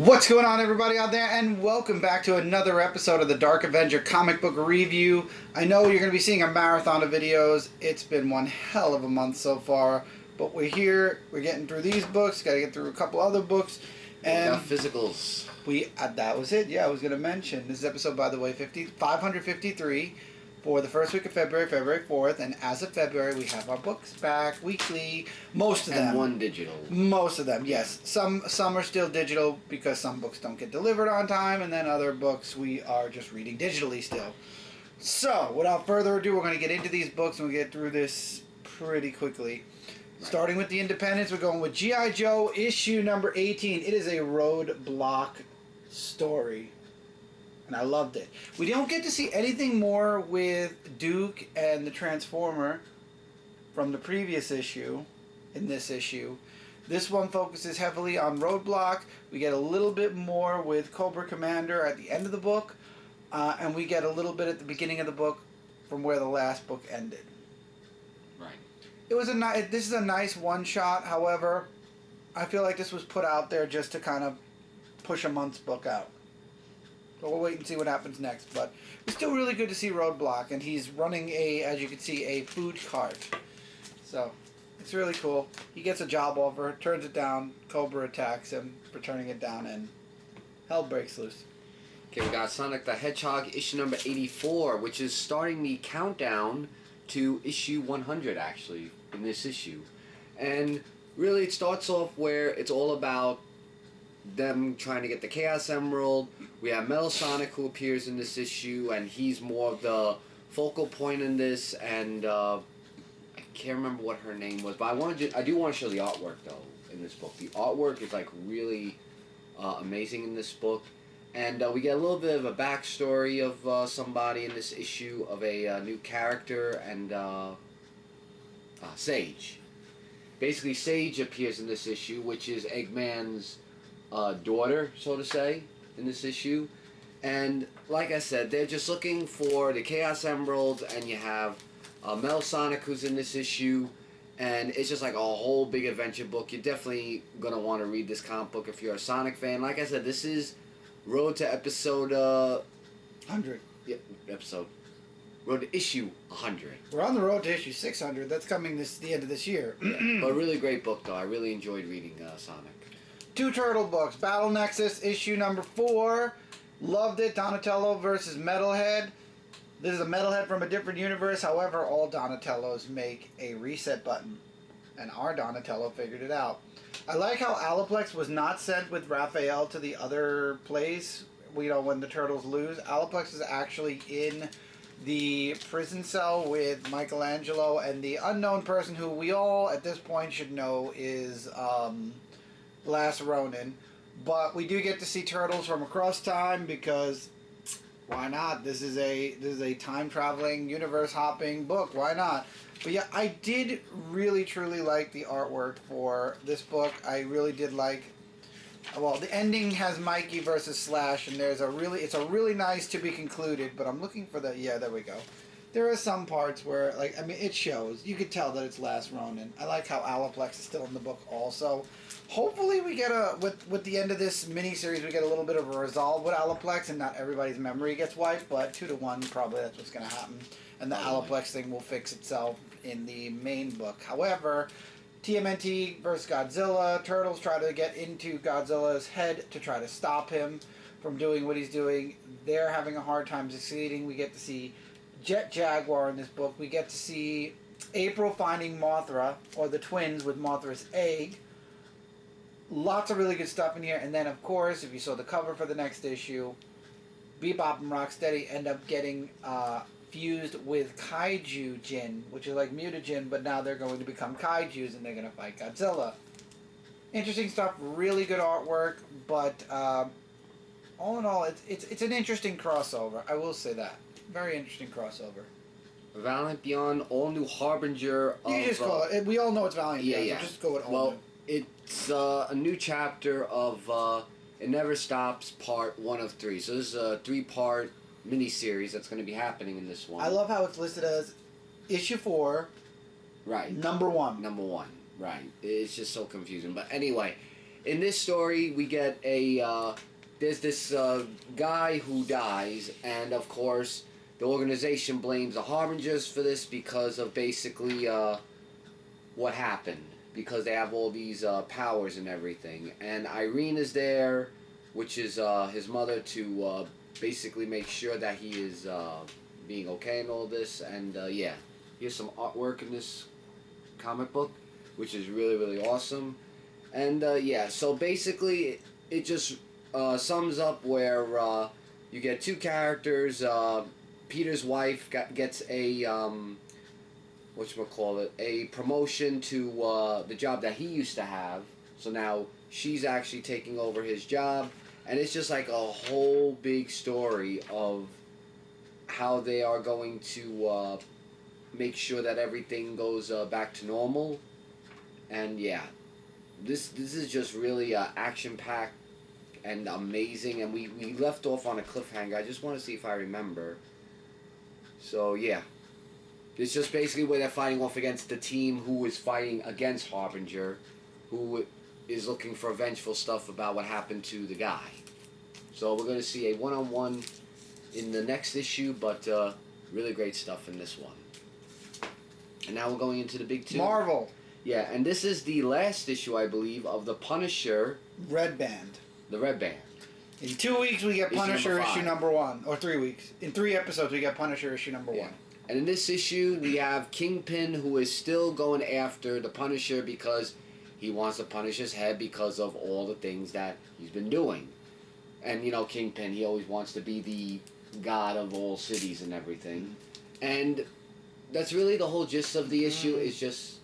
What's going on, everybody out there, and welcome back to another episode of the Dark Avenger comic book review. I know you're going to be seeing a marathon of videos. It's been one hell of a month so far, but we're here. We're getting through these books. Got to get through a couple other books, and physicals. That was it. Yeah, I was going to mention this is episode, by the way, 553 for the first week of February, February 4th, and as of February, we have our books back weekly. Most of them. And one digital. Most of them, yes. Some are still digital because some books don't get delivered on time, and then other books we are just reading digitally still. So, without further ado, we're going to get into these books and we'll get through this pretty quickly. Right. Starting with the Independents, we're going with G.I. Joe issue number 18. It is a roadblock story. And I loved it. We don't get to see anything more with Duke and the Transformer from the previous issue in this issue. This one focuses heavily on Roadblock. We get a little bit more with Cobra Commander at the end of the book. And we get a little bit at the beginning of the book from where the last book ended. Right. It was this is a nice one-shot. However, I feel like this was put out there just to kind of push a month's book out. So we'll wait and see what happens next. But it's still really good to see Roadblock, and he's running as you can see, a food cart. So it's really cool. He gets a job offer, turns it down, Cobra attacks him for turning it down, and hell breaks loose. Okay, we got Sonic the Hedgehog issue number 84, which is starting the countdown to issue 100, actually, in this issue. And really, it starts off where it's all about them trying to get the Chaos Emerald. We have Metal Sonic, who appears in this issue, and he's more of the focal point in this, and I can't remember what her name was, but I do want to show the artwork, though, in this book. The artwork is, like, really amazing in this book, and we get a little bit of a backstory of somebody in this issue, of a new character, and Sage. Basically, Sage appears in this issue, which is Eggman's daughter, so to say, in this issue. And like I said, they're just looking for the Chaos Emeralds, and you have Metal Sonic, who's in this issue, and it's just like a whole big adventure book. You're definitely going to want to read this comic book if you're a Sonic fan. Like I said, this is road to episode 100. Yeah, road to issue 100. We're on the road to issue 600. That's coming the end of this year. Yeah, but a really great book, though. I really enjoyed reading Sonic. 2 Turtle books. Battle Nexus issue number 4. Loved it. Donatello versus Metalhead. This is a Metalhead from a different universe. However, all Donatellos make a reset button. And our Donatello figured it out. I like how Aliplex was not sent with Raphael to the other place. When the Turtles lose. Aliplex is actually in the prison cell with Michelangelo and the unknown person who we all at this point should know is Last Ronin. But we do get to see Turtles from across time because why not? This is a time traveling, universe hopping book. Why not? But yeah, I did really truly like the artwork for this book. I really did like. Well, the ending has Mikey versus Slash, and it's a really nice to be concluded. But I'm looking for the there we go. There are some parts where it shows. You could tell that it's Last Ronin. I like how Aliplex is still in the book also. Hopefully we get with the end of this miniseries, we get a little bit of a resolve with Aliplex and not everybody's memory gets wiped, but 2-1 probably that's what's going to happen. And the Aliplex thing will fix itself in the main book. However, TMNT versus Godzilla. Turtles try to get into Godzilla's head to try to stop him from doing what he's doing. They're having a hard time succeeding. We get to see Jet Jaguar in this book. We get to see April finding Mothra, or the twins with Mothra's egg. Lots of really good stuff in here. And then, of course, if you saw the cover for the next issue, Bebop and Rocksteady end up getting fused with Kaiju Jin, which is like Mutagen, but now they're going to become Kaijus and they're going to fight Godzilla. Interesting stuff. Really good artwork. But all in all, it's an interesting crossover. I will say that. Very interesting crossover. Valiant Beyond, all new Harbinger. You just call it. We all know it's Valiant Beyond. Yeah. So just go with all new. It's a new chapter of It Never Stops, part 1 of 3. So this is a 3-part miniseries that's going to be happening in this one. I love how it's listed as issue 4. Right. Number 1. Number 1. Right. It's just so confusing. But anyway, in this story, we get there's this guy who dies, and of course, the organization blames the Harbingers for this because of basically what happened. Because they have all these powers and everything. And Irene is there, which is his mother, to basically make sure that he is being okay and all this. And yeah, here's some artwork in this comic book, which is really, really awesome. And yeah, so basically it just sums up where you get two characters. Peter's wife gets a a promotion to the job that he used to have. So now she's actually taking over his job, and it's just like a whole big story of how they are going to make sure that everything goes back to normal. And yeah, this is just really action-packed and amazing, and we left off on a cliffhanger. I just want to see if I remember. So yeah. It's just basically where they're fighting off against the team who is fighting against Harbinger, who is looking for vengeful stuff about what happened to the guy. So we're going to see a one-on-one in the next issue, but really great stuff in this one. And now we're going into the big two. Marvel. Yeah, and this is the last issue, I believe, of the Punisher. Red Band. The Red Band. In 2 weeks, we get Punisher issue number 1. Or 3 weeks. In 3 episodes, we get Punisher issue number 1. And in this issue, we have Kingpin, who is still going after the Punisher because he wants to punish his head because of all the things that he's been doing. And, you know, Kingpin, he always wants to be the god of all cities and everything. And that's really the whole gist of the issue, is just...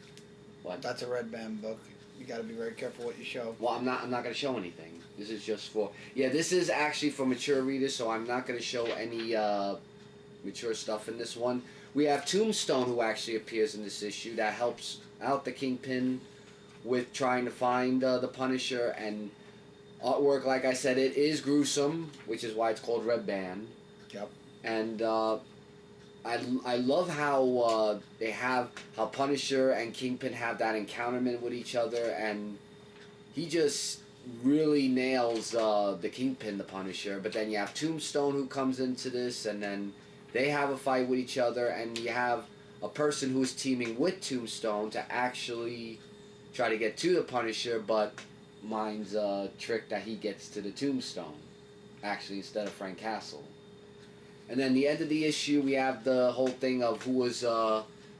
What? That's a Red Band book. You gotta be very careful what you show. Well, I'm not going to show anything. This is just for... Yeah, this is actually for mature readers, so I'm not going to show any... mature stuff in this one. We have Tombstone, who actually appears in this issue, that helps out the Kingpin with trying to find the Punisher. And artwork, like I said, it is gruesome, which is why it's called Red Band. Yep. And I love how how Punisher and Kingpin have that encounterment with each other, and he just really nails the Kingpin, the Punisher. But then you have Tombstone, who comes into this, and then they have a fight with each other, and you have a person who's teaming with Tombstone to actually try to get to the Punisher, but minds a trick that he gets to the Tombstone, actually, instead of Frank Castle. And then the end of the issue, we have the whole thing of who was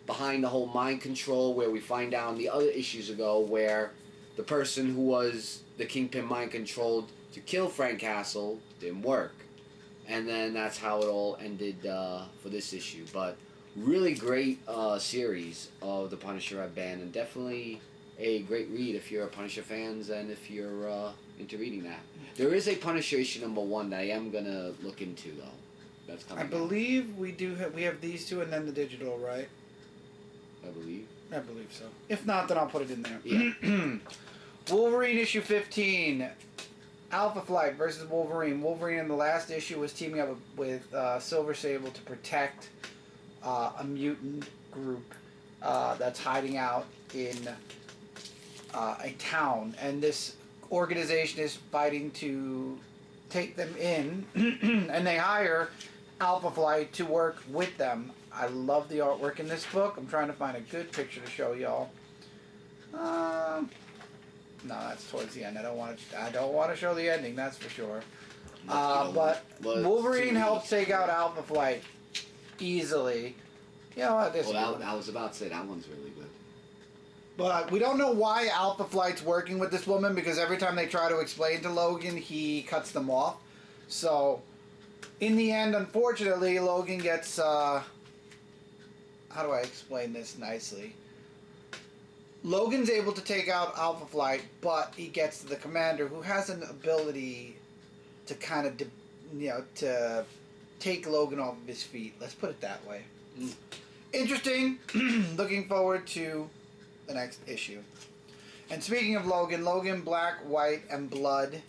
behind the whole mind control, where we find out in the other issues ago where the person who was the Kingpin mind controlled to kill Frank Castle didn't work. And then that's how it all ended for this issue. But really great series of the Punisher Red Band, and definitely a great read if you're a Punisher fans and if you're into reading that. There is a Punisher issue number 1 that I am gonna look into though. That's coming. I believe we do. We have these two, and then the digital, right? I believe so. If not, then I'll put it in there. Yeah. Wolverine issue 15. Alpha Flight versus Wolverine. Wolverine in the last issue was teaming up with Silver Sable to protect a mutant group that's hiding out in a town, and this organization is fighting to take them in, and they hire Alpha Flight to work with them. I love the artwork in this book. I'm trying to find a good picture to show y'all. No, that's towards the end. I don't want to show the ending. That's for sure. But Wolverine helps take out Alpha Flight easily. You know what? I was about to say that one's really good. But we don't know why Alpha Flight's working with this woman, because every time they try to explain to Logan, he cuts them off. So, in the end, unfortunately, Logan gets... how do I explain this nicely? Logan's able to take out Alpha Flight, but he gets to the commander, who has an ability to kind of, to take Logan off of his feet. Let's put it that way. Interesting. Looking forward to the next issue. And speaking of Logan, Black, White, and Blood.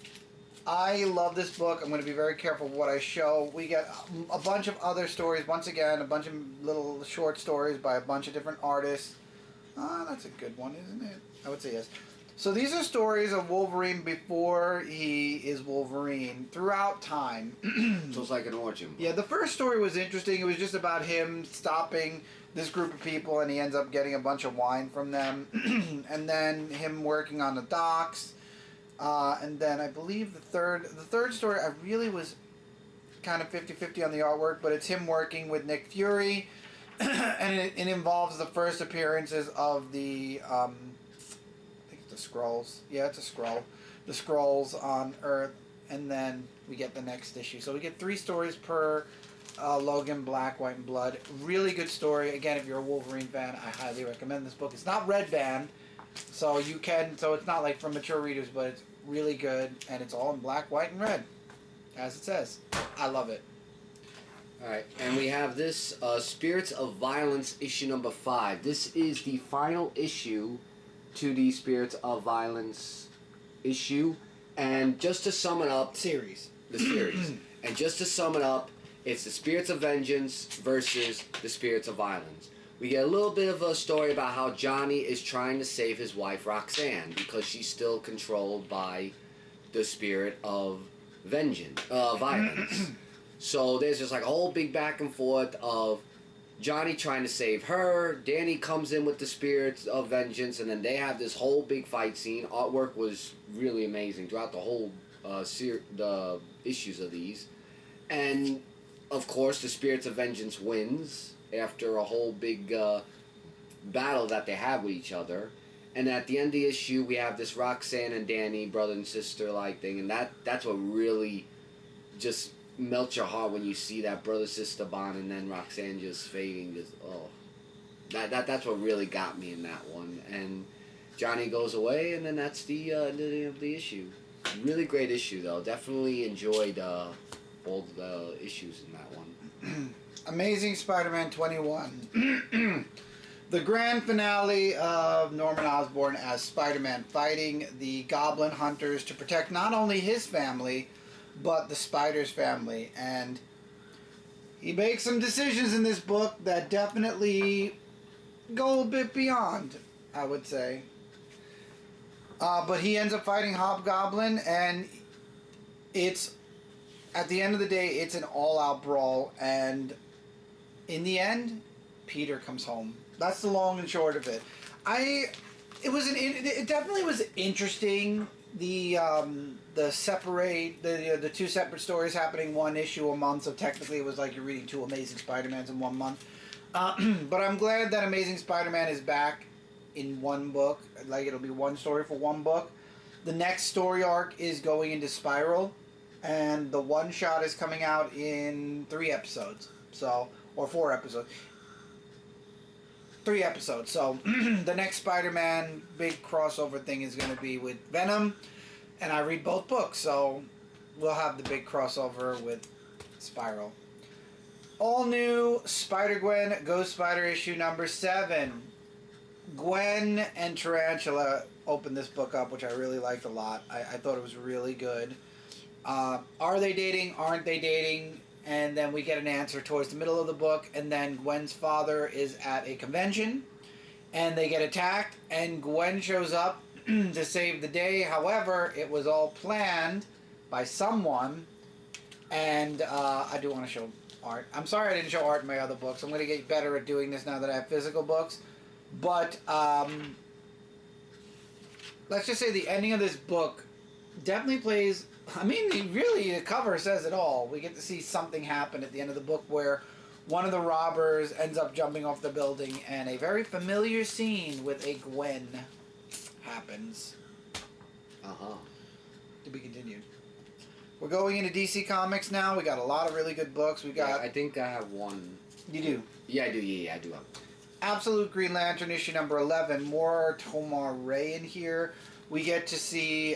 I love this book. I'm going to be very careful what I show. We get a bunch of other stories. Once again, a bunch of little short stories by a bunch of different artists. That's a good one, isn't it? I would say yes. So these are stories of Wolverine before he is Wolverine throughout time. So it's like an origin. Yeah, the first story was interesting. It was just about him stopping this group of people, and he ends up getting a bunch of wine from them. And then him working on the docks. And then I believe the third story, I really was kind of 50-50 on the artwork, but it's him working with Nick Fury. And it involves the first appearances of the... Skrulls. Yeah, it's a Skrull. The Skrulls on Earth, and then we get the next issue. So we get 3 stories per Logan, Black, White, and Blood. Really good story. Again, if you're a Wolverine fan, I highly recommend this book. It's not red band, so it's not like for mature readers, but it's really good, and it's all in black, white, and red, as it says. I love it. Alright, and we have this Spirits of Violence issue number 5. This is the final issue to the Spirits of Violence issue, and just to sum it up, the series, and just to sum it up, it's the Spirits of Vengeance versus the Spirits of Violence. We get a little bit of a story about how Johnny is trying to save his wife Roxanne because she's still controlled by the spirit of violence. So there's just like a whole big back and forth of Johnny trying to save her. Danny comes in with the Spirits of Vengeance, and then they have this whole big fight scene. Artwork was really amazing throughout the whole the issues of these. And, of course, the Spirits of Vengeance wins after a whole big battle that they have with each other. And at the end of the issue, we have this Roxanne and Danny brother and sister-like thing, and that's what really just melts your heart when you see that brother-sister bond, and then Roxanne just fading. That's what really got me in that one. And Johnny goes away, and then that's the ending of the issue. Really great issue, though. Definitely enjoyed all the issues in that one. Amazing Spider-Man 21. The grand finale of Norman Osborn as Spider-Man fighting the Goblin Hunters to protect not only his family, but the Spider's family. And he makes some decisions in this book that definitely go a bit beyond, I would say. But he ends up fighting Hobgoblin, and it's, at the end of the day, it's an all-out brawl, and in the end, Peter comes home. That's the long and short of it. It definitely was interesting. The two separate stories happening one issue a month, so technically it was like you're reading 2 Amazing Spider-Mans in 1 month. But I'm glad that Amazing Spider-Man is back in one book. Like, it'll be one story for one book. The next story arc is going into Spiral, and the one shot is coming out in 3 episodes. Or 4 episodes. 3 episodes. So the next Spider-Man big crossover thing is going to be with Venom, and I read both books, so we'll have the big crossover with Spiral. All new Spider-Gwen Ghost Spider issue number 7. Gwen and Tarantula opened this book up, which I really liked a lot. I thought it was really good. Are they dating? Aren't they dating? And then we get an answer towards the middle of the book, and then Gwen's father is at a convention, and they get attacked, and Gwen shows up to save the day. However, it was all planned by someone, and I do want to show art. I'm sorry I didn't show art in my other books. I'm going to get better at doing this now that I have physical books. But let's just say the ending of this book definitely plays... I mean, really, the cover says it all. We get to see something happen at the end of the book where one of the robbers ends up jumping off the building, and a very familiar scene with a Gwen happens. To be continued. We're going into DC Comics now. We got a lot of really good books. We got... Yeah, I think I have one. You do? Yeah, I do. Yeah, I do have one. Absolute Green Lantern issue number 11. More Tomar Ray in here. We get to see...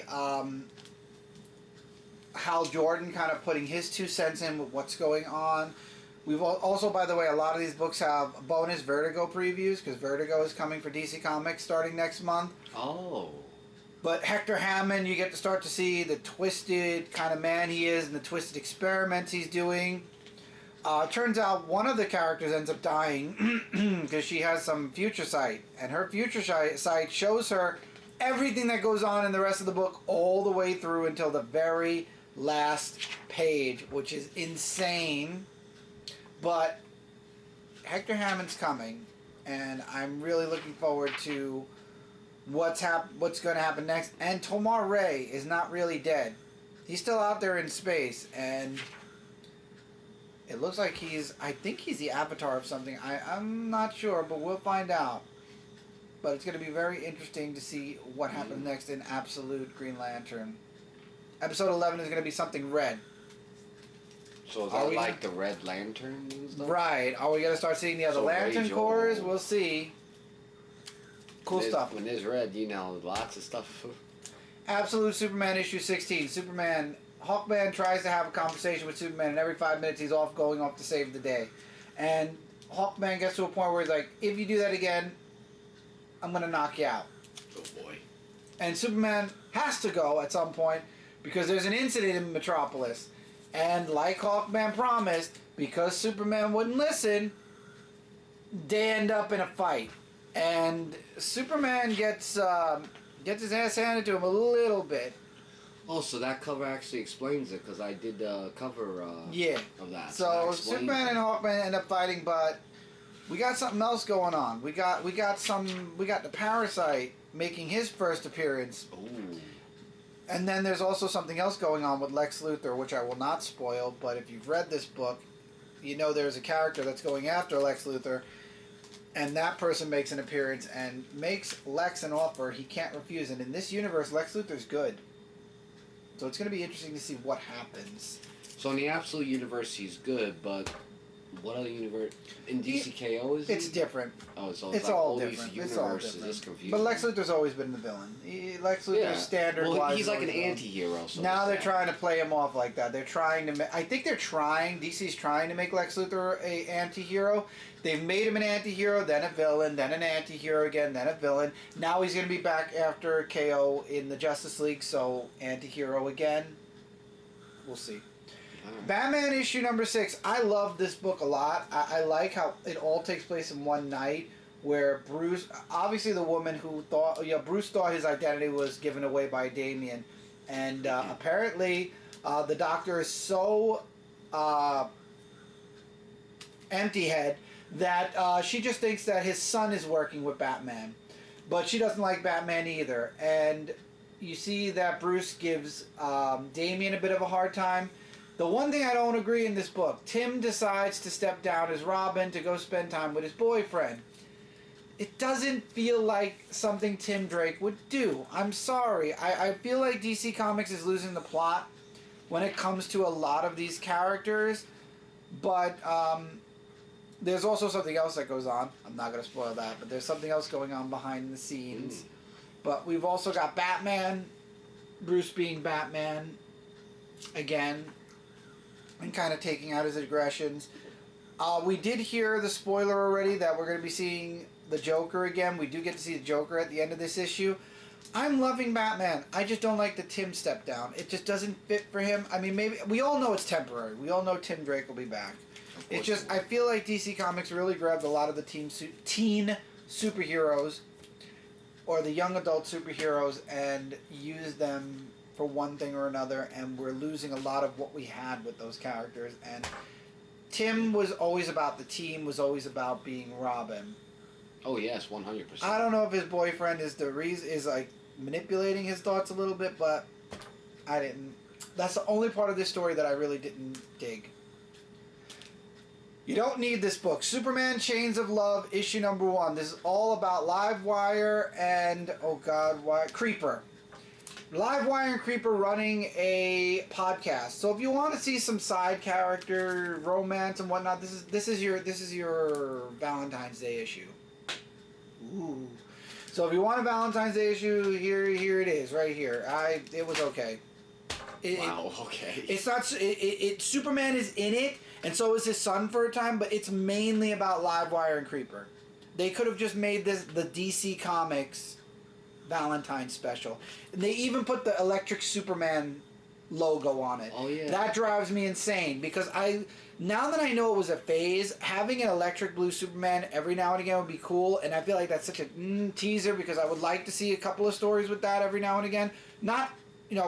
Hal Jordan kind of putting his 2 cents in with what's going on. We've also, by the way, a lot of these books have bonus Vertigo previews, because Vertigo is coming for DC Comics starting next month. Oh. But Hector Hammond, you get to start to see the twisted kind of man he is and the twisted experiments he's doing. Turns out one of the characters ends up dying because she has some future sight. And her future sight shows her everything that goes on in the rest of the book all the way through until the very last page, which is insane. But Hector Hammond's coming, and I'm really looking forward to what's going to happen next. And Tomar Ray is not really dead. He's still out there in space, and it looks like I think he's the avatar of something. I'm not sure, but we'll find out. But it's going to be very interesting to see what happens next in Absolute Green Lantern. Episode 11 is going to be something red. So is that like the Red Lantern and stuff? Right. Are we going to start seeing the other Lantern Corps? We'll see. Cool stuff. When there's red, lots of stuff. Absolute Superman issue 16. Hawkman tries to have a conversation with Superman, and every 5 minutes he's going off to save the day. And Hawkman gets to a point where he's like, if you do that again, I'm going to knock you out. Oh boy. And Superman has to go at some point because there's an incident in Metropolis. And like Hawkman promised, because Superman wouldn't listen, they end up in a fight. And Superman gets his ass handed to him a little bit. Oh, so that cover actually explains it, because I did the cover of that. So Superman and Hawkman end up fighting, but we got something else going on. We got the Parasite making his first appearance. Ooh. And then there's also something else going on with Lex Luthor, which I will not spoil, but if you've read this book, you know there's a character that's going after Lex Luthor, and that person makes an appearance and makes Lex an offer he can't refuse. And in this universe, Lex Luthor's good. So it's going to be interesting to see what happens. So in the Absolute universe, he's good, but what other universe? In DCKO is It's different. Oh, it's all different. These It's all universes. different. It's confusing. But Lex Luthor's always been the villain. Lex Luthor's standard. Well, he's like an anti-hero. So now they're trying to play him off like that. They're trying to. I think DC's trying to make Lex Luthor a anti-hero. They've made him an anti-hero, then a villain, then an anti-hero again, then a villain. Now he's going to be back after KO in the Justice League, so anti-hero again. We'll see. Batman issue number 6. I love this book a lot. I like how it all takes place in one night, where Bruce, obviously the woman who thought, Bruce thought his identity was given away by Damian, and apparently the Doctor is so empty-head that she just thinks that his son is working with Batman, but she doesn't like Batman either. And you see that Bruce gives Damian a bit of a hard time. The one thing I don't agree in this book, Tim decides to step down as Robin to go spend time with his boyfriend. It doesn't feel like something Tim Drake would do. I'm sorry. I feel like DC Comics is losing the plot when it comes to a lot of these characters, but there's also something else that goes on. I'm not going to spoil that, but there's something else going on behind the scenes. But we've also got Batman, Bruce being Batman again, and kind of taking out his aggressions. We did hear the spoiler already that we're going to be seeing the Joker again. We do get to see the Joker at the end of this issue. I'm loving Batman. I just don't like the Tim step down. It just doesn't fit for him. I mean, maybe we all know it's temporary. We all know Tim Drake will be back. It's just, I feel like DC Comics really grabbed a lot of the teen superheroes or the young adult superheroes and used them for one thing or another, and we're losing a lot of what we had with those characters. And Tim was always about the team, was always about being Robin. Oh yes, 100%. I don't know if his boyfriend is like manipulating his thoughts a little bit, but I didn't. That's the only part of this story that I really didn't dig. You don't need this book. Superman Chains of Love, issue number 1. This is all about Livewire and, Creeper. Livewire and Creeper running a podcast. So if you want to see some side character romance and whatnot, this is your Valentine's Day issue. Ooh. So if you want a Valentine's Day issue, here it is, right here. It was okay. Okay. It's not. Superman is in it, and so is his son for a time, but it's mainly about Livewire and Creeper. They could have just made this the DC Comics Valentine's special. And they even put the Electric Superman logo on it. Oh, yeah. That drives me insane because now that I know it was a phase, having an electric blue Superman every now and again would be cool, and I feel like that's such a teaser because I would like to see a couple of stories with that every now and again. Not,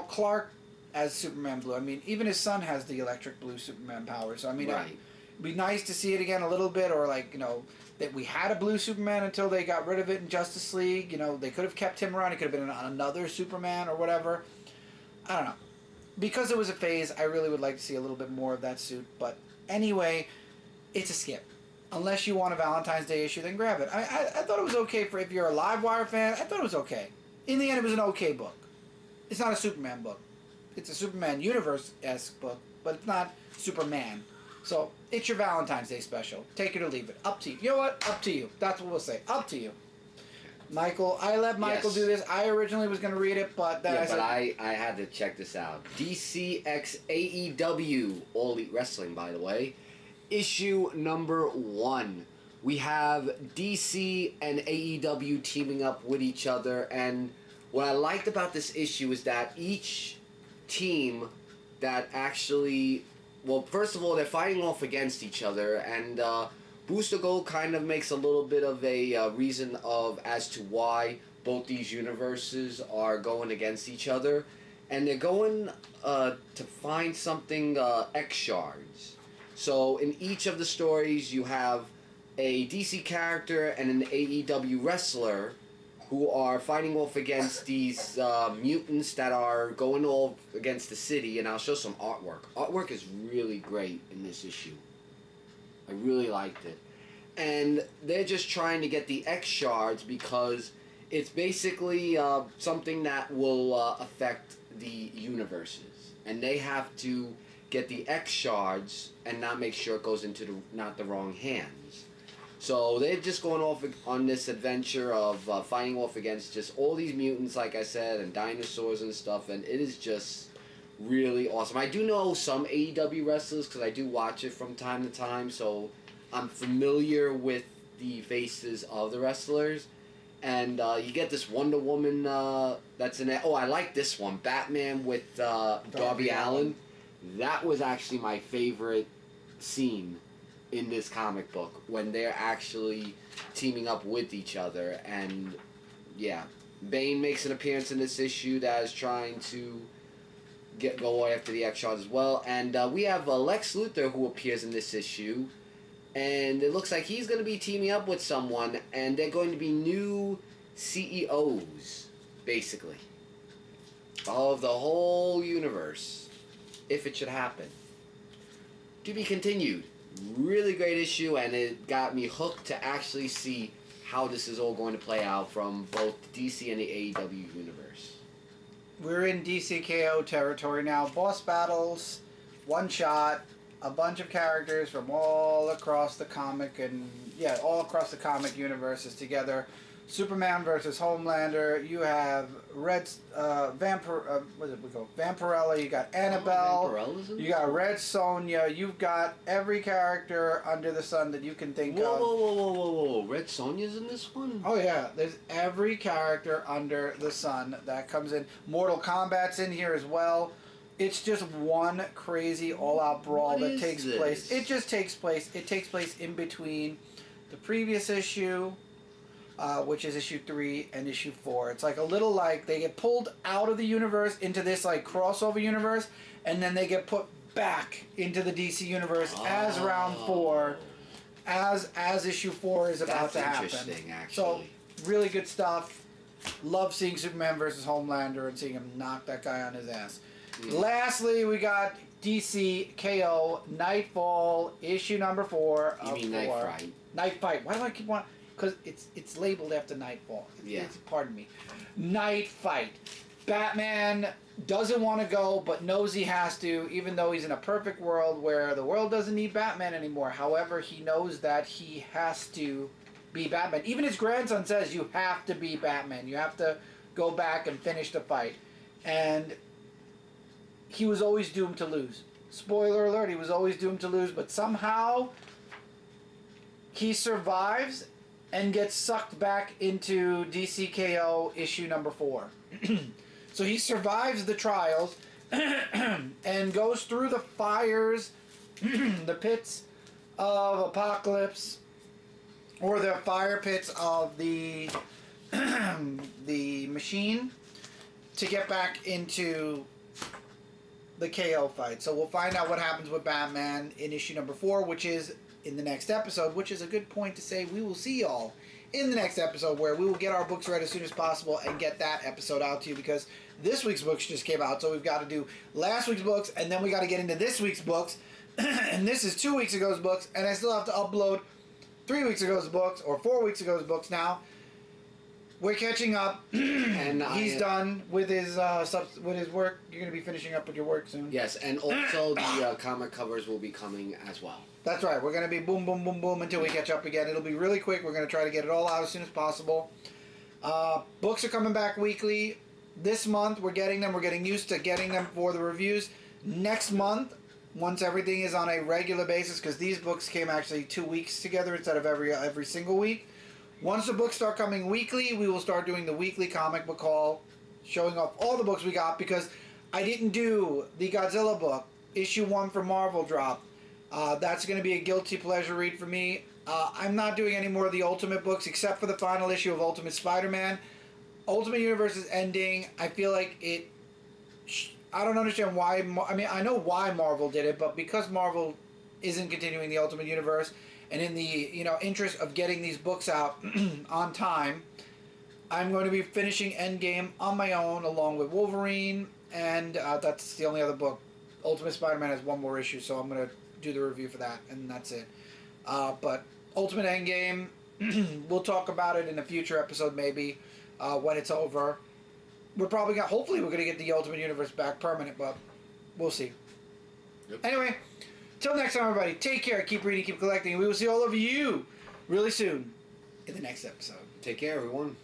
Clark as Superman blue. I mean, even his son has the electric blue Superman power, so I mean, Right. it'd be nice to see it again a little bit, or like, that we had a blue Superman until they got rid of it in Justice League. They could have kept him around. He could have been another Superman or whatever. I don't know. Because it was a phase, I really would like to see a little bit more of that suit. But anyway, it's a skip. Unless you want a Valentine's Day issue, then grab it. I thought it was okay for if you're a Livewire fan. I thought it was okay. In the end, it was an okay book. It's not a Superman book. It's a Superman universe-esque book, but it's not Superman. So, it's your Valentine's Day special. Take it or leave it. Up to you. You know what? Up to you. That's what we'll say. Up to you. Michael, I let Michael do this. I originally was going to read it, but then I had to check this out. DCX AEW, All Elite Wrestling, by the way. Issue number 1. We have DC and AEW teaming up with each other, and what I liked about this issue is that each team that actually... Well, first of all, they're fighting off against each other, and Booster Gold kind of makes a little bit of a reason as to why both these universes are going against each other, and they're going to find something X shards. So in each of the stories, you have a DC character and an AEW wrestler who are fighting off against these mutants that are going all against the city, and I'll show some artwork. Artwork is really great in this issue. I really liked it. And they're just trying to get the X shards because it's basically something that will affect the universes. And they have to get the X shards and not make sure it goes into not the wrong hands. So they're just going off on this adventure of fighting off against just all these mutants, like I said, and dinosaurs and stuff, and it is just really awesome. I do know some AEW wrestlers because I do watch it from time to time, so I'm familiar with the faces of the wrestlers. And you get this Wonder Woman that's in it. Oh, I like this one, Batman with Darby Allin. That was actually my favorite scene in this comic book when they're actually teaming up with each other. And yeah, Bane makes an appearance in this issue that is trying to go after the X shards as well. And we have Lex Luthor who appears in this issue, and it looks like he's going to be teaming up with someone, and they're going to be new CEOs basically of the whole universe, if it should happen. To be continued. Really great issue, and it got me hooked to actually see how this is all going to play out from both the DC and the AEW universe. We're in DCKO territory now. Boss battles, one shot, a bunch of characters from all across the comic all across the comic universes together. Superman versus Homelander. You have Vampirella. You got Annabelle. You got Red Sonja. You've got every character under the sun that you can think of. Whoa! Red Sonja's in this one? Oh yeah, there's every character under the sun that comes in. Mortal Kombat's in here as well. It's just one crazy all-out brawl that takes place. It just takes place. It takes place in between the previous issue, which is issue 3 and issue 4. It's like a little like they get pulled out of the universe into this like crossover universe, and then they get put back into the DC universe as round 4, as issue 4 is about to happen. That's interesting, actually. So really good stuff. Love seeing Superman versus Homelander and seeing him knock that guy on his ass. Lastly, we got DC KO Nightfall issue number 4. You mean Knightfight? Knightfight. Why do I keep wanting? Because it's labeled after Nightfall. Pardon me. Knightfight. Batman doesn't want to go, but knows he has to, even though he's in a perfect world where the world doesn't need Batman anymore. However, he knows that he has to be Batman. Even his grandson says, you have to be Batman. You have to go back and finish the fight. And he was always doomed to lose. Spoiler alert, he was always doomed to lose, but somehow he survives and gets sucked back into DCKO issue number 4. So he survives the trials, and goes through the fires, the pits of Apocalypse, or the fire pits of the the Machine, to get back into the KO fight. So we'll find out what happens with Batman in issue number 4, which is in the next episode, which is a good point to say we will see y'all in the next episode, where we will get our books read as soon as possible and get that episode out to you, because this week's books just came out, so we've got to do last week's books, and then we got to get into this week's books, and this is 2 weeks ago's books, and I still have to upload 3 weeks ago's books, or 4 weeks ago's books now. We're catching up, and he's done with his work. You're going to be finishing up with your work soon. Yes, and also the comic covers will be coming as well. That's right. We're going to be boom, boom, boom, boom until we catch up again. It'll be really quick. We're going to try to get it all out as soon as possible. Books are coming back weekly. This month, we're getting them. We're getting used to getting them for the reviews. Next month, once everything is on a regular basis, because these books came actually 2 weeks together instead of every single week. Once the books start coming weekly, we will start doing the weekly comic book haul, showing off all the books we got, because I didn't do the Godzilla book. Issue 1 for Marvel dropped. That's going to be a guilty pleasure read for me. I'm not doing any more of the Ultimate books, except for the final issue of Ultimate Spider-Man. Ultimate Universe is ending. I feel like it... I don't understand why... I mean, I know why Marvel did it, but because Marvel isn't continuing the Ultimate Universe, and in the interest of getting these books out on time, I'm going to be finishing Endgame on my own, along with Wolverine, and that's the only other book. Ultimate Spider-Man has one more issue, so I'm going to do the review for that, and that's it. But Ultimate Endgame, we'll talk about it in a future episode, maybe, when it's over. Hopefully we're going to get the Ultimate Universe back permanent, but we'll see. Yep. Anyway, till next time, everybody, take care, keep reading, keep collecting, and we will see all of you really soon in the next episode. Take care, everyone.